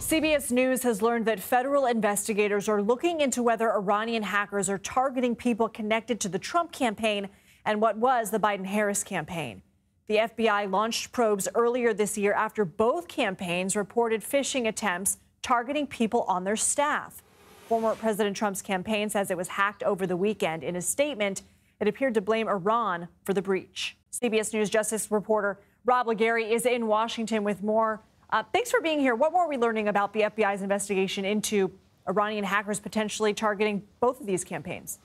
CBS News has learned that federal investigators are looking into whether Iranian hackers are targeting people connected to the Trump campaign and what was the Biden-Harris campaign. The FBI launched probes earlier this year after both campaigns reported phishing attempts targeting people on their staff. Former President Trump's campaign says it was hacked over the weekend. In a statement, it appeared to blame Iran for the breach. CBS News Justice reporter Rob Legare is in Washington with more. Thanks for being here. What more are we learning about the FBI's investigation into Iranian hackers potentially targeting both of these campaigns?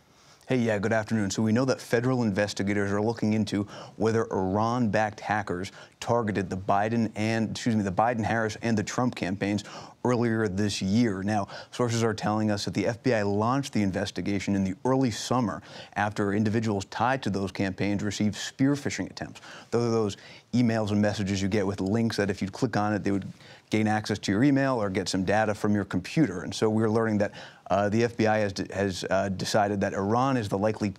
Hey, yeah, good afternoon. So we know that federal investigators are looking into whether Iran-backed hackers targeted the Biden-Harris and the Trump campaigns earlier this year. Now, sources are telling us that the FBI launched the investigation in the early summer after individuals tied to those campaigns received spear phishing attempts. Those are those emails and messages you get with links that if you click on it, they would gain access to your email or get some data from your computer. And so we're learning that the FBI has decided that Iran is the likely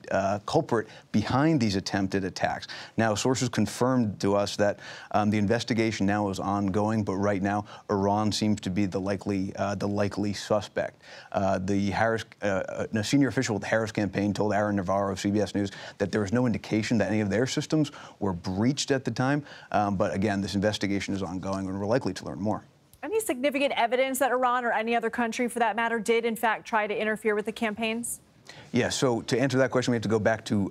culprit behind these attempted attacks. Now, sources confirmed to us that the investigation now is ongoing, but right now Iran seems to be the likely suspect. A senior official with the Harris campaign told Aaron Navarro of CBS News that there was no indication that any of their systems were breached at the time. But again, this investigation is ongoing, and we're likely to learn more. Any significant evidence that Iran or any other country, for that matter, did in fact try to interfere with the campaigns? Yeah, so to answer that question, we have to go back to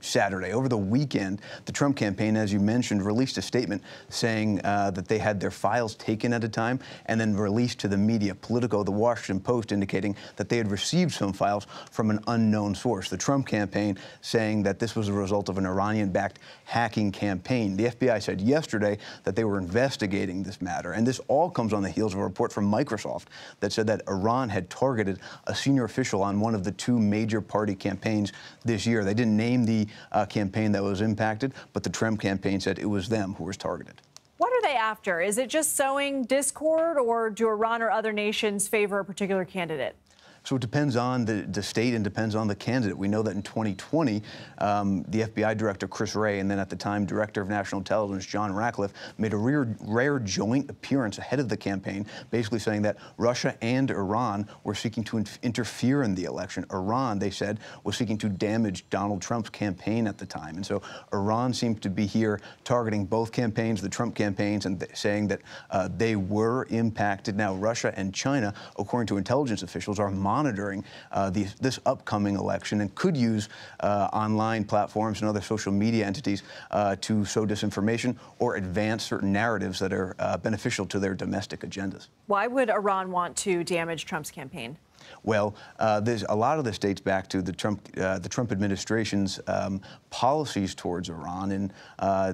Saturday. Over the weekend, the Trump campaign, as you mentioned, released a statement saying that they had their files taken at a time and then released to the media. Politico, the Washington Post, indicating that they had received some files from an unknown source. The Trump campaign saying that this was a result of an Iranian-backed hacking campaign. The FBI said yesterday that they were investigating this matter. And this all comes on the heels of a report from Microsoft that said that Iran had targeted a senior official on one of the two major party campaigns this year. They didn't name the campaign that was impacted, but the Trump campaign said it was them who was targeted. What are they after? Is it just sowing discord, or do Iran or other nations favor a particular candidate? So it depends on the state and depends on the candidate. We know that in 2020, the FBI director, Chris Wray, and then at the time, director of national intelligence, John Ratcliffe, made a rare joint appearance ahead of the campaign, basically saying that Russia and Iran were seeking to interfere in the election. Iran, they said, was seeking to damage Donald Trump's campaign at the time. And so Iran seemed to be here targeting both campaigns, the Trump campaigns, and saying that they were impacted. Now, Russia and China, according to intelligence officials, are monitoring this upcoming election and could use online platforms and other social media entities to sow disinformation or advance certain narratives that are beneficial to their domestic agendas. Why would Iran want to damage Trump's campaign? Well, there's a lot of this dates back to the Trump administration's policies towards Iran. In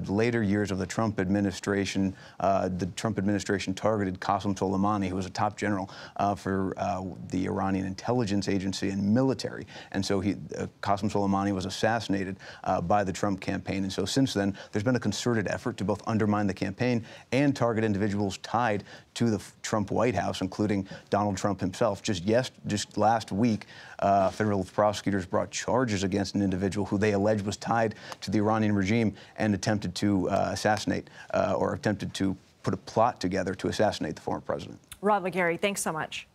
later years of the Trump administration targeted Qasem Soleimani, who was a top general for the Iranian intelligence agency and military. And so Qasem Soleimani was assassinated by the Trump campaign. And so since then, there's been a concerted effort to both undermine the campaign and target individuals tied to the Trump White House, including Donald Trump himself. Just last week, federal prosecutors brought charges against an individual who they allege was tied to the Iranian regime and attempted to assassinate or attempted to put a plot together to assassinate the former president. Rod Legare, thanks so much.